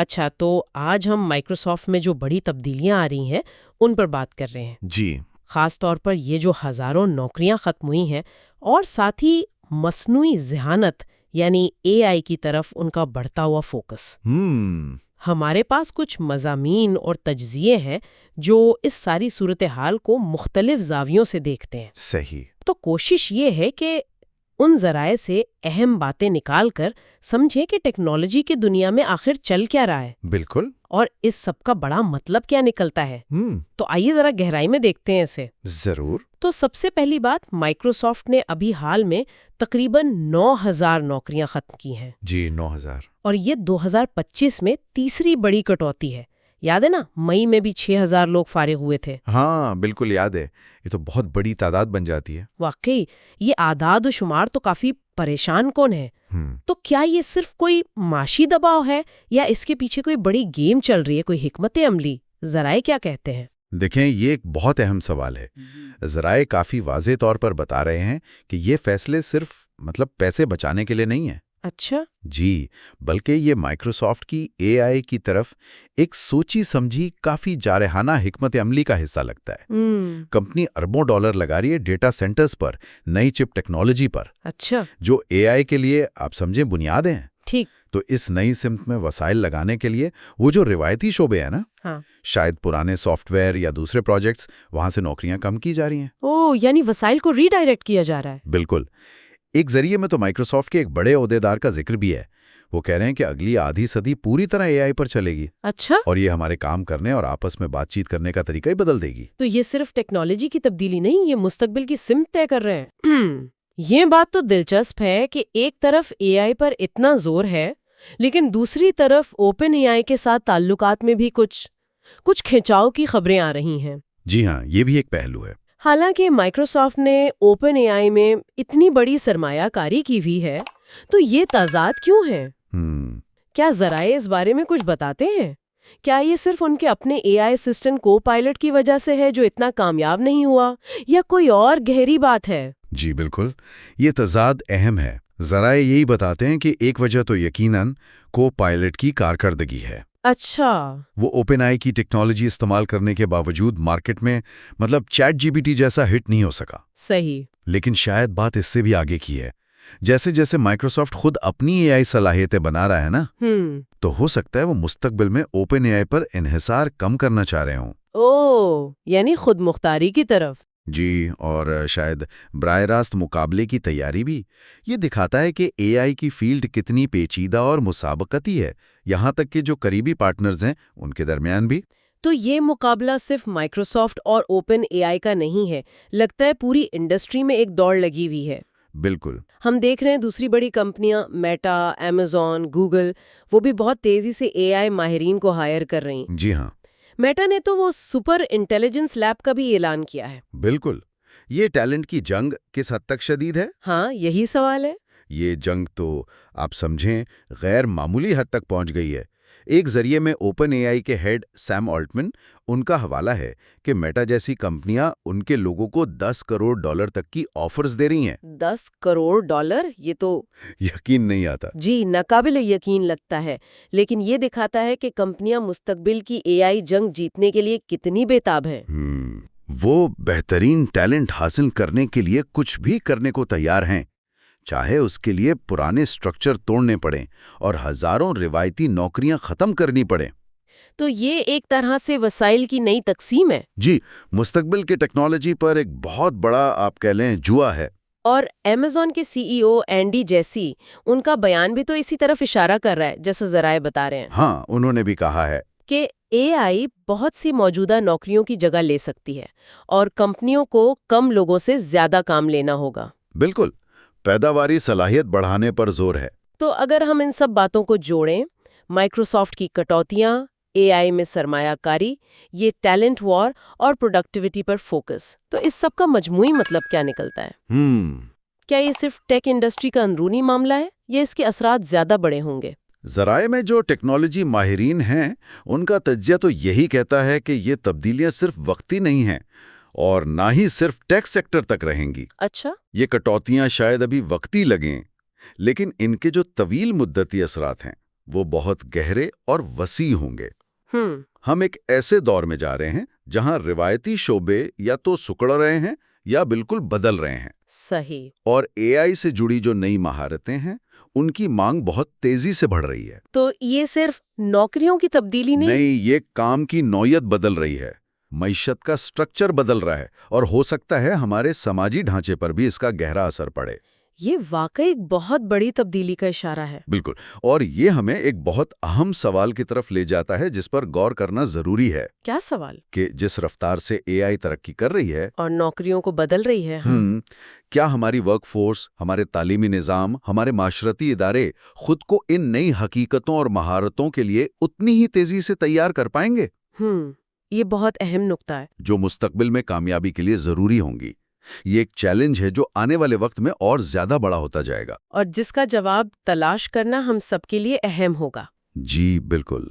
اچھا، تو آج ہم مائکروسافٹ میں جو بڑی تبدیلیاں آ رہی ہیں ان پر بات کر رہے ہیں. جی. خاص طور پر یہ جو ہزاروں نوکریاں ختم ہوئی ہیں اور ساتھ ہی مصنوعی ذہانت یعنی اے آئی کی طرف ان کا بڑھتا ہوا فوکس. ہمارے پاس کچھ مضامین اور تجزیے ہیں جو اس ساری صورتحال کو مختلف زاویوں سے دیکھتے ہیں. صحیح. تو کوشش یہ ہے کہ ان ذرائع سے اہم باتیں نکال کر سمجھیں کہ ٹیکنالوجی کی دنیا میں آخر چل کیا رہا ہے. بالکل. اور اس سب کا بڑا مطلب کیا نکلتا ہے. تو آئیے ذرا گہرائی میں دیکھتے ہیں اسے. ضرور. تو سب سے پہلی بات، مائکروسافٹ نے ابھی حال میں تقریباً 9,000 نوکریاں ختم کی ہیں. جی 9,000. اور یہ 2025 میں تیسری بڑی کٹوتی ہے. یاد ہے نا، مئی میں بھی 6,000 لوگ فارغ ہوئے تھے. ہاں بالکل یاد ہے. یہ تو بہت بڑی تعداد بن جاتی ہے. واقعی یہ اعداد و شمار تو کافی پریشان کن ہے. تو کیا یہ صرف کوئی معاشی دباؤ ہے یا اس کے پیچھے کوئی بڑی گیم چل رہی ہے، کوئی حکمت عملی؟ ذرائع کیا کہتے ہیں؟ دیکھیں، یہ ایک بہت اہم سوال ہے. ذرائع کافی واضح طور پر بتا رہے ہیں کہ یہ فیصلے صرف پیسے بچانے کے لیے نہیں ہیں. اچھا. جی، بلکہ یہ مائکروسافٹ کی اے آئی کی طرف ایک سوچی سمجھی کافی جارحانہ حکمت عملی کا حصہ لگتا ہے. کمپنی اربوں ڈالر لگا رہی ہے ڈیٹا سینٹرز پر، نئی چپ ٹیکنالوجی پر. اچھا. جو اے آئی کے لیے آپ سمجھیں بنیادیں ہیں. ٹھیک. تو اس نئی سمت میں وسائل لگانے کے لیے وہ جو روایتی شعبے ہیں نا، شاید پرانے سافٹ ویئر یا دوسرے پروجیکٹس، وہاں سے نوکریاں کم کی جا رہی ہیں. یعنی وسائل کو ری ڈائریکٹ کیا جا رہا ہے. بالکل. ایک ذریعے میں تو مائکروسافٹ کے ایک بڑے عہدیدار کا ذکر بھی ہے. وہ کہہ رہے ہیں کہ اگلی آدھی صدی پوری طرح اے آئی پر چلے گی. اچھا. اور یہ ہمارے کام کرنے اور آپس میں بات چیت کرنے کا طریقہ ہی بدل دے گی. تو یہ صرف ٹیکنالوجی کی تبدیلی نہیں، یہ مستقبل کی سمت طے کر رہے ہیں. یہ بات تو دلچسپ ہے کہ ایک طرف اے آئی پر اتنا زور ہے، لیکن دوسری طرف اوپن اے آئی کے ساتھ تعلقات میں بھی کچھ کھنچاؤ کی خبریں آ رہی ہیں. جی ہاں، یہ بھی ایک پہلو ہے. حالانکہ مائکروسافٹ نے اوپن اے آئی میں اتنی بڑی سرمایہ کاری کی ہوئی ہے، تو یہ تضاد کیوں ہے؟ کیا ذرائع اس بارے میں کچھ بتاتے ہیں؟ کیا یہ صرف ان کے اپنے اے آئی اسسٹنٹ کو پائلٹ کی وجہ سے ہے جو اتنا کامیاب نہیں ہوا، یا کوئی اور گہری بات ہے؟ جی بالکل، یہ تضاد اہم ہے. ذرائع یہی بتاتے ہیں کہ ایک وجہ تو یقیناً کو پائلٹ کی کارکردگی ہے. اچھا. وہ اوپن آئی کی ٹیکنالوجی استعمال کرنے کے باوجود مارکیٹ میں چیٹ جی پی ٹی جیسا ہٹ نہیں ہو سکا. صحیح. لیکن شاید بات اس سے بھی آگے کی ہے. جیسے جیسے مائکروسافٹ خود اپنی اے آئی صلاحیتیں بنا رہا ہے نا، تو ہو سکتا ہے وہ مستقبل میں اوپن اے آئی پر انحصار کم کرنا چاہ رہے ہوں. یعنی خود مختاری کی طرف. جی، اور شاید براہ راست مقابلے کی تیاری بھی. یہ دکھاتا ہے کہ اے آئی کی فیلڈ کتنی پیچیدہ اور مسابقتی ہے، یہاں تک کہ جو قریبی پارٹنرز ہیں ان کے درمیان بھی. تو یہ مقابلہ صرف مائکروسافٹ اور اوپن اے آئی کا نہیں ہے، لگتا ہے پوری انڈسٹری میں ایک دوڑ لگی ہوئی ہے. بالکل. ہم دیکھ رہے ہیں دوسری بڑی کمپنیاں میٹا، ایمیزون، گوگل، وہ بھی بہت تیزی سے اے آئی ماہرین کو ہائر کر رہی ہیں. جی ہاں. میٹا نے تو وہ سپر انٹیلیجنس لیب کا بھی اعلان کیا ہے. بالکل. یہ ٹیلنٹ کی جنگ کس حد تک شدید ہے؟ ہاں، یہی سوال ہے. یہ جنگ تو آپ سمجھیں غیر معمولی حد تک پہنچ گئی ہے. ایک ذریعے میں اوپن اے آئی کے ہیڈ سیم آلٹمن، ان کا حوالہ ہے کہ میٹا جیسی کمپنیاں ان کے لوگوں کو $10 کروڑ تک کی آفرز دے رہی ہیں. $10 کروڑ؟ یہ تو یقین نہیں آتا. جی، ناقابل یقین لگتا ہے. لیکن یہ دکھاتا ہے کہ کمپنیاں مستقبل کی اے آئی جنگ جیتنے کے لیے کتنی بے تاب ہیں. وہ بہترین ٹیلنٹ حاصل کرنے کے لیے کچھ بھی کرنے کو تیار ہیں، چاہے اس کے لیے پرانے سٹرکچر توڑنے پڑیں اور ہزاروں روایتی نوکریاں ختم کرنی پڑیں. تو یہ ایک طرح سے وسائل کی نئی تقسیم ہے. جی، مستقبل کے ٹیکنالوجی پر ایک بہت بڑا آپ کہہ لیں جوا ہے. اور ایمیزون کے سی ای او اینڈی جیسی، ان کا بیان بھی تو اسی طرف اشارہ کر رہا ہے جیسے ذرائع بتا رہے ہیں. ہاں، انہوں نے بھی کہا ہے کہ اے آئی بہت سی موجودہ نوکریوں کی جگہ لے سکتی ہے اور کمپنیوں کو کم لوگوں سے زیادہ کام لینا ہوگا. بالکل. پیداواری صلاحیت بڑھانے پر زور ہے. تو اگر ہم ان سب باتوں کو جوڑیں، مائکروسافٹ کی کٹوتیاں، اے آئی میں سرمایہ کاری، یہ ٹیلنٹ وار اور پروڈکٹیوٹی پر فوکس، تو اس سب کا مجموعی مطلب کیا نکلتا ہے؟ کیا یہ صرف ٹیک انڈسٹری کا اندرونی معاملہ ہے یا اس کے اثرات زیادہ بڑے ہوں گے؟ ذرائع میں جو ٹیکنالوجی ماہرین ہیں ان کا تجزیہ تو یہی کہتا ہے کہ یہ تبدیلیاں صرف وقتی نہیں ہیں اور نہ ہی صرف ٹیک سیکٹر تک رہیں گی. اچھا. یہ کٹوتیاں شاید ابھی وقتی لگیں، لیکن ان کے جو طویل مدتی اثرات ہیں وہ بہت گہرے اور وسیع ہوں گے۔ ہم ہم ایک ایسے دور میں جا رہے ہیں جہاں روایتی شعبے یا تو سکڑ رہے ہیں یا بالکل بدل رہے ہیں، صحیح۔ اور اے آئی سے جڑی جو نئی مہارتیں ہیں ان کی مانگ بہت تیزی سے بڑھ رہی ہے۔ تو یہ صرف نوکریوں کی تبدیلی نہیں؟ یہ کام کی نوعیت بدل رہی ہے، معیشت کا سٹرکچر بدل رہا ہے، اور ہو سکتا ہے ہمارے سماجی ڈھانچے پر بھی اس کا گہرا اثر پڑے۔ یہ واقعی ایک بہت بڑی تبدیلی کا اشارہ ہے۔ بالکل، اور یہ ہمیں ایک بہت اہم سوال کی طرف لے جاتا ہے جس پر غور کرنا ضروری ہے کیا سوال؟ کہ جس رفتار سے اے آئی ترقی کر رہی ہے اور نوکریوں کو بدل رہی ہے۔ کیا ہماری ورک فورس، ہمارے تعلیمی نظام، ہمارے معاشرتی ادارے خود کو ان نئی حقیقتوں اور مہارتوں کے لیے اتنی ہی تیزی سے تیار کر پائیں گے یہ بہت اہم نکتہ ہے، جو مستقبل میں کامیابی کے لیے ضروری ہوں گی؟ یہ ایک چیلنج ہے جو آنے والے وقت میں اور زیادہ بڑا ہوتا جائے گا، اور جس کا جواب تلاش کرنا ہم سب کے لیے اہم ہوگا۔ جی بالکل۔